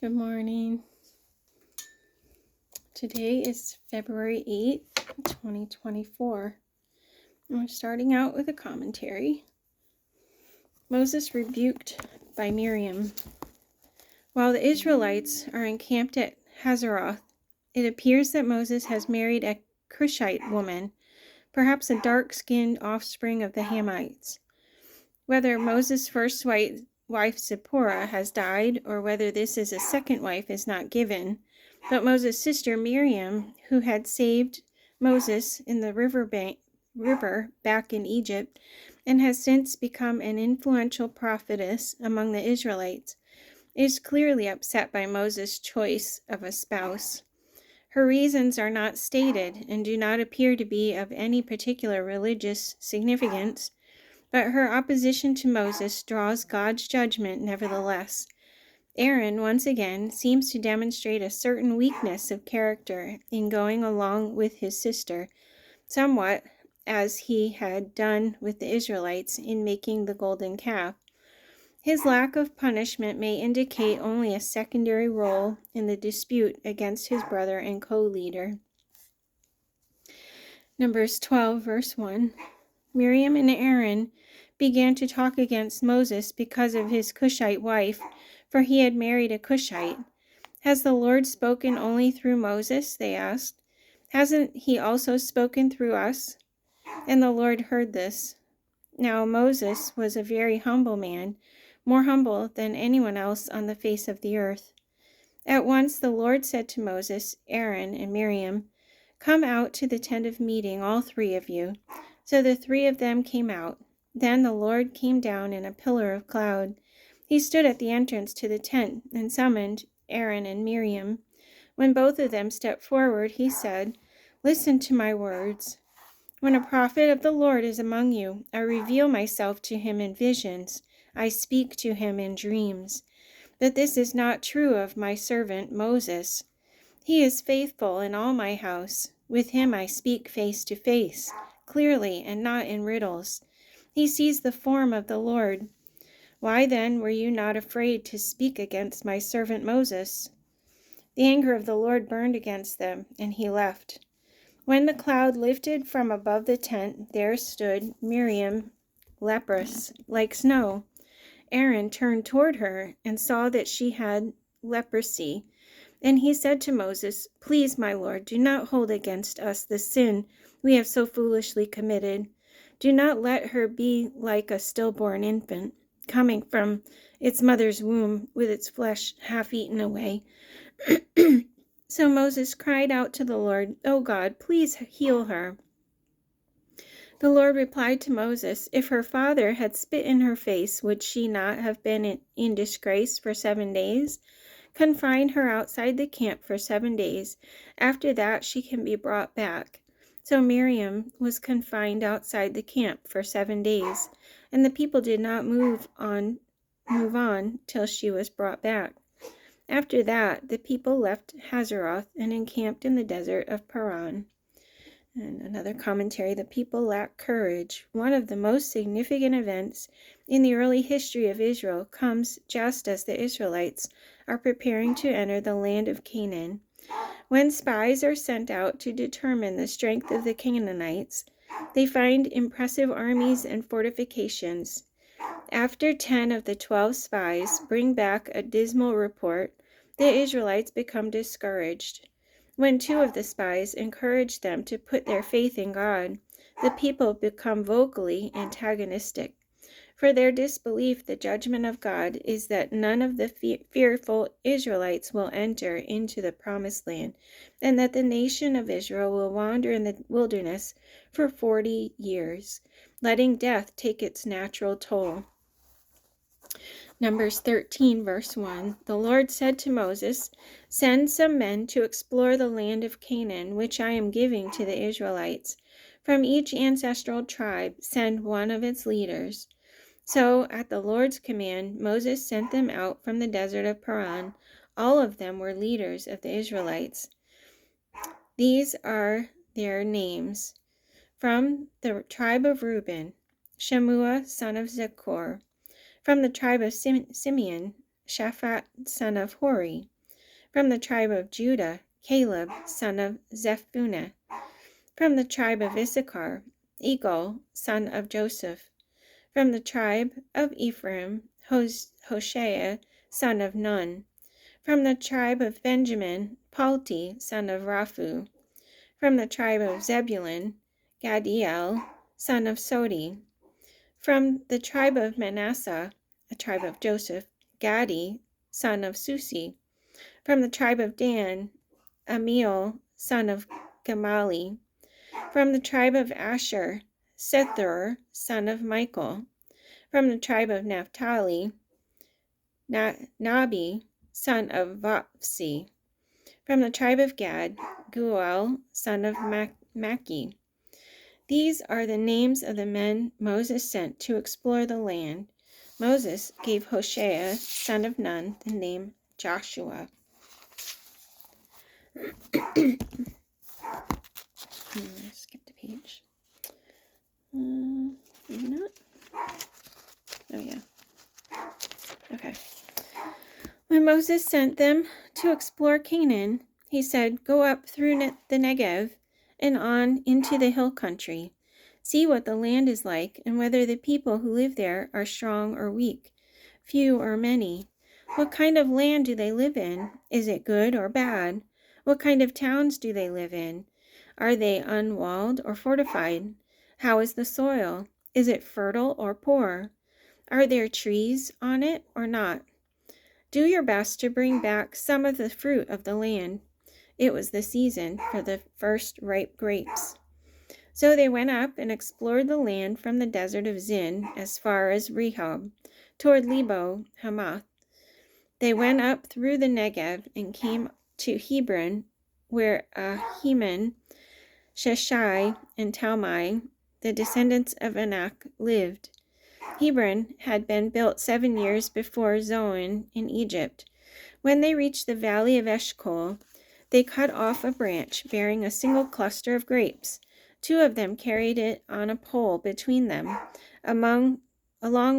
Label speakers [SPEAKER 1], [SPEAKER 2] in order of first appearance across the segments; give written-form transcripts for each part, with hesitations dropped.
[SPEAKER 1] Good morning. Today is February 8th, 2024. And we're starting out with a commentary. Moses rebuked by Miriam. While the Israelites are encamped at Hazeroth, it appears that Moses has married a Cushite woman, perhaps a dark-skinned offspring of the Hamites. Whether Moses' first wife Zipporah has died, or whether this is a second wife is not given, but Moses' sister Miriam, who had saved Moses in the river back in Egypt, and has since become an influential prophetess among the Israelites, is clearly upset by Moses' choice of a spouse. Her reasons are not stated and do not appear to be of any particular religious significance, but her opposition to Moses draws God's judgment nevertheless. Aaron, once again, seems to demonstrate a certain weakness of character in going along with his sister, somewhat as he had done with the Israelites in making the golden calf. His lack of punishment may indicate only a secondary role in the dispute against his brother and co-leader. Numbers 12, verse 1. Miriam and Aaron began to talk against Moses because of his Cushite wife, for he had married a Cushite. Has the Lord spoken only through Moses? They asked. Hasn't he also spoken through us? And the Lord heard this. Now Moses was a very humble man, more humble than anyone else on the face of the earth. At once the Lord said to Moses, Aaron, and Miriam, "Come out to the tent of meeting, all three of you." So the three of them came out. Then the Lord came down in a pillar of cloud. He stood at the entrance to the tent and summoned Aaron and Miriam. When both of them stepped forward, he said, "Listen to my words. When a prophet of the Lord is among you, I reveal myself to him in visions. I speak to him in dreams. But this is not true of my servant Moses. He is faithful in all my house. With him I speak face to face, clearly and not in riddles. He sees the form of the Lord. Why then were you not afraid to speak against my servant Moses?" The anger of the Lord burned against them, and he left. When the cloud lifted from above the tent, there stood Miriam, leprous, like snow. Aaron turned toward her and saw that she had leprosy. And he said to Moses, "Please, my Lord, do not hold against us the sin we have so foolishly committed. Do not let her be like a stillborn infant, coming from its mother's womb with its flesh half eaten away." So Moses cried out to the Lord, "O God, please heal her." The Lord replied to Moses, "If her father had spit in her face, would she not have been in disgrace for 7 days? Confine her outside the camp for 7 days. After that, she can be brought back." So Miriam was confined outside the camp for 7 days, and the people did not move on till she was brought back. After that, the people left Hazeroth and encamped in the desert of Paran. And another commentary, the people lack courage. One of the most significant events in the early history of Israel comes just as the Israelites are preparing to enter the land of Canaan. When spies are sent out to determine the strength of the Canaanites, they find impressive armies and fortifications. After 10 of the 12 spies bring back a dismal report, the Israelites become discouraged. When 2 of the spies encourage them to put their faith in God, the people become vocally antagonistic. For their disbelief, the judgment of God is that none of the fearful Israelites will enter into the promised land, and that the nation of Israel will wander in the wilderness for 40 years, letting death take its natural toll. Numbers 13, verse 1. The Lord said to Moses, "Send some men to explore the land of Canaan, which I am giving to the Israelites. From each ancestral tribe, send one of its leaders." So, at the Lord's command, Moses sent them out from the desert of Paran. All of them were leaders of the Israelites. These are their names. From the tribe of Reuben, Shemua, son of Zechor. From the tribe of Simeon, Shaphat, son of Hori. From the tribe of Judah, Caleb, son of Jephunneh. From the tribe of Issachar, Egal, son of Joseph. From the tribe of Ephraim, Hoshea, son of Nun. From the tribe of Benjamin, Palti, son of Raphu. From the tribe of Zebulun, Gadiel, son of Sodi. From the tribe of Manasseh, a tribe of Joseph, Gadi, son of Susi. From the tribe of Dan, Amiel, son of Gamali. From the tribe of Asher, Sethur, son of Michael. From the tribe of Naphtali, Nabi, son of Vapsi. From the tribe of Gad, Guel, son of Maki. These are the names of the men Moses sent to explore the land. Moses gave Hoshea, son of Nun, the name Joshua. Skip the page. Maybe not. Oh, yeah. Okay. When Moses sent them to explore Canaan, he said, "Go up through the Negev and on into the hill country. See what the land is like, and whether the people who live there are strong or weak, few or many. What kind of land do they live in? Is it good or bad? What kind of towns do they live in? Are they unwalled or fortified? How is the soil? Is it fertile or poor? Are there trees on it or not? Do your best to bring back some of the fruit of the land." It was the season for the first ripe grapes. So they went up and explored the land from the desert of Zin as far as Rehob, toward Lebo Hamath. They went up through the Negev and came to Hebron, where Ahiman, Sheshai, and Talmai, the descendants of Anak, lived. Hebron had been built 7 years before Zoan in Egypt. When they reached the valley of Eshcol, they cut off a branch bearing a single cluster of grapes. 2 of them carried it on a pole between them, along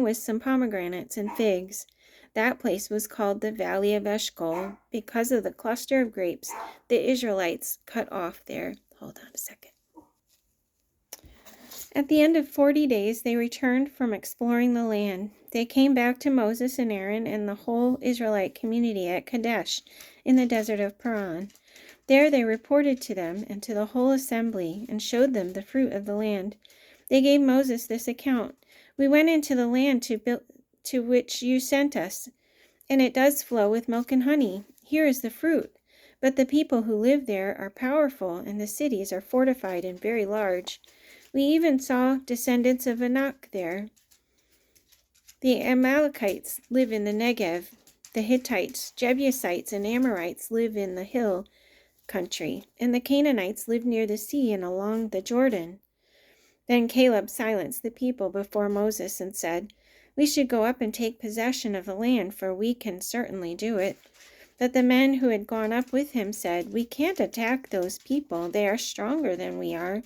[SPEAKER 1] with some pomegranates and figs. That place was called the Valley of Eshcol because of the cluster of grapes the Israelites cut off there. Hold on a second. At the end of 40 days, they returned from exploring the land. They came back to Moses and Aaron and the whole Israelite community at Kadesh in the desert of Paran. There they reported to them and to the whole assembly and showed them the fruit of the land. They gave Moses this account: "We went into the land to which you sent us, and it does flow with milk and honey. Here is the fruit. But the people who live there are powerful, and the cities are fortified and very large. We even saw descendants of Anak there. The Amalekites live in the Negev. The Hittites, Jebusites, and Amorites live in the hill country, and the Canaanites live near the sea and along the Jordan." Then Caleb silenced the people before Moses and said, "We should go up and take possession of the land, for we can certainly do it." But the men who had gone up with him said, "We can't attack those people. They are stronger than we are."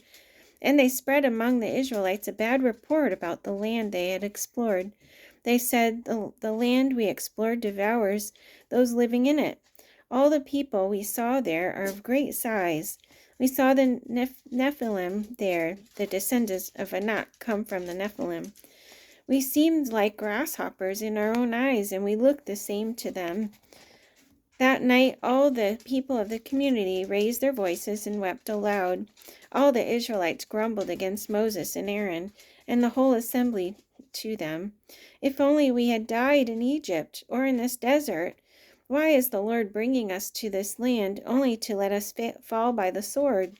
[SPEAKER 1] And they spread among the Israelites a bad report about the land they had explored. They said, the land we explored devours those living in it. All the people we saw there are of great size. We saw the Nephilim there, the descendants of Anak come from the Nephilim. We seemed like grasshoppers in our own eyes, and we looked the same to them. That night all the people of the community raised their voices and wept aloud. All the Israelites grumbled against Moses and Aaron, and the whole assembly to them. "If only we had died in Egypt or in this desert! Why is the Lord bringing us to this land only to let us fall by the sword?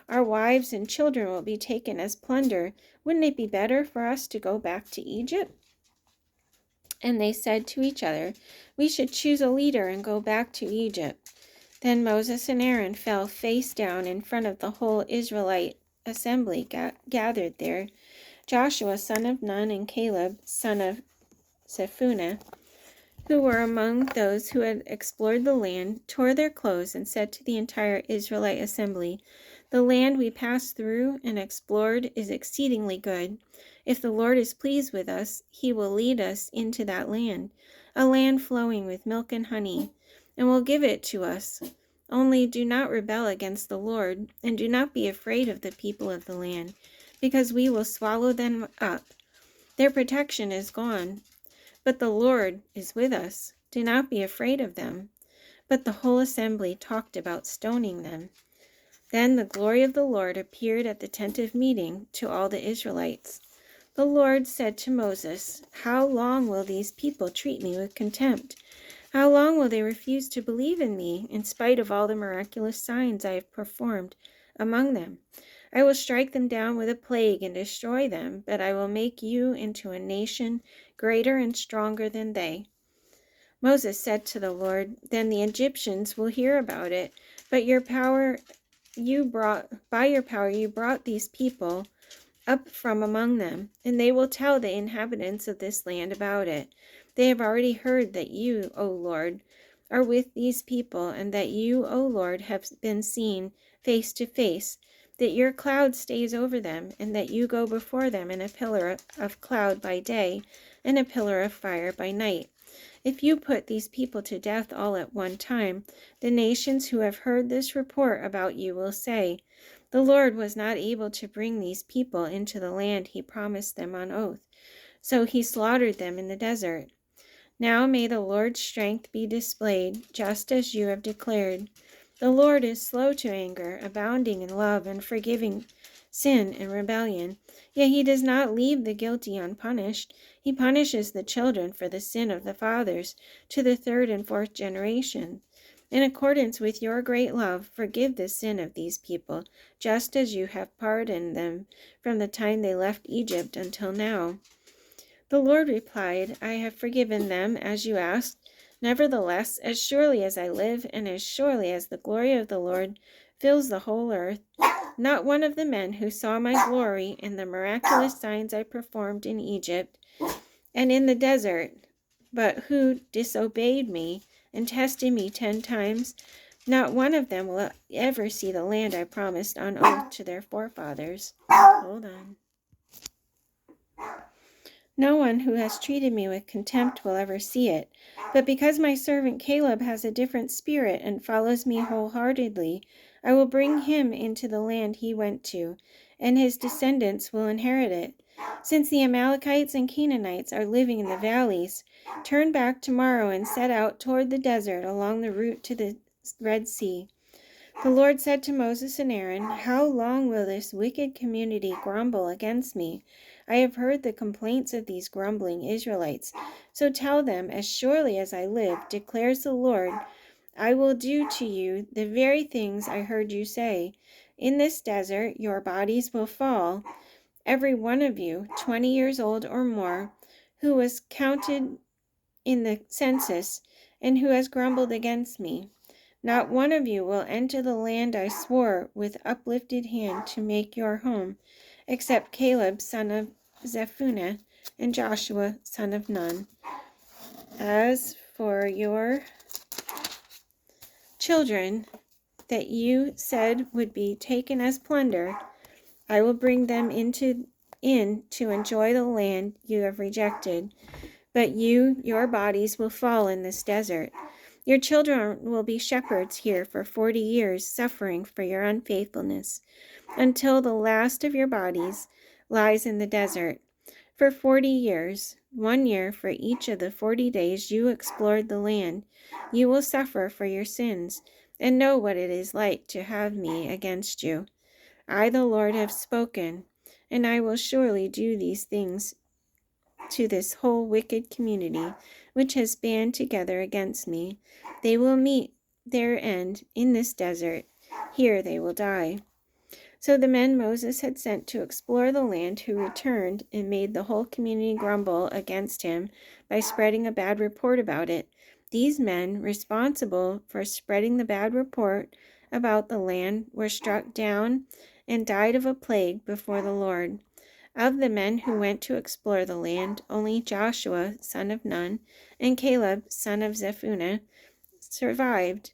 [SPEAKER 1] Our wives and children will be taken as plunder. Wouldn't it be better for us to go back to Egypt?" And they said to each other, "We should choose a leader and go back to Egypt." Then Moses and Aaron fell face down in front of the whole Israelite assembly gathered there. Joshua, son of Nun, and Caleb, son of Jephunneh, who were among those who had explored the land, tore their clothes and said to the entire Israelite assembly, "The land we passed through and explored is exceedingly good. If the Lord is pleased with us, he will lead us into that land, a land flowing with milk and honey. and will give it to us. Only do not rebel against the Lord, and do not be afraid of the people of the land, because we will swallow them up. Their protection is gone, but the Lord is with us. Do not be afraid of them." But the whole assembly talked about stoning them. Then the glory of the Lord appeared at the tent of meeting to all the Israelites. The Lord said to Moses, "How long will these people treat me with contempt? How long will they refuse to believe in me, in spite of all the miraculous signs I have performed among them? I will strike them down with a plague and destroy them, but I will make you into a nation greater and stronger than they." Moses said to the Lord, "Then the Egyptians will hear about it, but by your power you brought these people up from among them, and they will tell the inhabitants of this land about it. They have already heard that you, O Lord, are with these people, and that you, O Lord, have been seen face to face, that your cloud stays over them, and that you go before them in a pillar of cloud by day and a pillar of fire by night. If you put these people to death all at one time, the nations who have heard this report about you will say, 'The Lord was not able to bring these people into the land he promised them on oath, so he slaughtered them in the desert.' Now may the Lord's strength be displayed, just as you have declared. The Lord is slow to anger, abounding in love, and forgiving sin and rebellion. Yet he does not leave the guilty unpunished. He punishes the children for the sin of the fathers to the third and fourth generation. In accordance with your great love, forgive the sin of these people, just as you have pardoned them from the time they left Egypt until now." The Lord replied, "I have forgiven them, as you asked. Nevertheless, as surely as I live, and as surely as the glory of the Lord fills the whole earth, not one of the men who saw my glory and the miraculous signs I performed in Egypt and in the desert, but who disobeyed me and tested me 10 times, not one of them will ever see the land I promised on oath to their forefathers." Hold on. "No one who has treated me with contempt will ever see it. But because my servant Caleb has a different spirit and follows me wholeheartedly, I will bring him into the land he went to, and his descendants will inherit it. Since the Amalekites and Canaanites are living in the valleys, turn back tomorrow and set out toward the desert along the route to the Red Sea." The Lord said to Moses and Aaron, "How long will this wicked community grumble against me? I have heard the complaints of these grumbling Israelites. So tell them, as surely as I live, declares the Lord, I will do to you the very things I heard you say. In this desert your bodies will fall, every one of you, 20 years old or more, who was counted in the census and who has grumbled against me. Not one of you will enter the land I swore with uplifted hand to make your home, except Caleb, son of Jephunneh, and Joshua, son of Nun. As for your children that you said would be taken as plunder, I will bring them in to enjoy the land you have rejected. But your bodies will fall in this desert. Your children will be shepherds here for 40 years, suffering for your unfaithfulness, until the last of your bodies lies in the desert. For 40 years, 1 year for each of the 40 days you explored the land, you will suffer for your sins, and know what it is like to have me against you. I, the Lord, have spoken, and I will surely do these things to this whole wicked community, which has band together against me. They will meet their end in this desert. Here they will die." So the men Moses had sent to explore the land who returned and made the whole community grumble against him by spreading a bad report about it. These men, responsible for spreading the bad report about the land, were struck down and died of a plague before the Lord. Of the men who went to explore the land, only Joshua, son of Nun, and Caleb, son of Jephunneh, survived.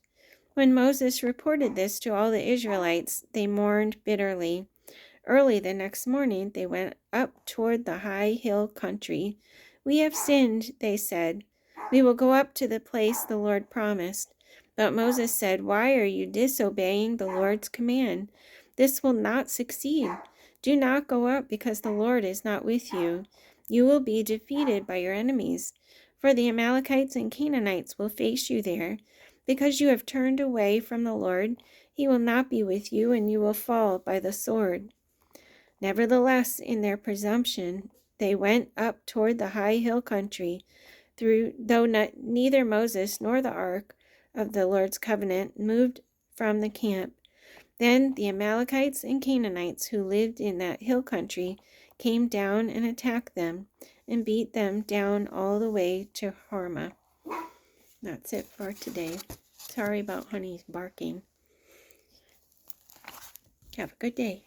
[SPEAKER 1] When Moses reported this to all the Israelites, they mourned bitterly. Early the next morning, they went up toward the high hill country. "We have sinned," they said. "We will go up to the place the Lord promised. But Moses said, "Why are you disobeying the Lord's command? This will not succeed. Do not go up, because the Lord is not with you. You will be defeated by your enemies, for the Amalekites and Canaanites will face you there. Because you have turned away from the Lord, he will not be with you, and you will fall by the sword." Nevertheless, in their presumption, they went up toward the high hill country, though neither Moses nor the ark of the Lord's covenant moved from the camp. Then the Amalekites and Canaanites who lived in that hill country came down and attacked them and beat them down all the way to Hormah. That's it for today. Sorry about Honey's barking. Have a good day.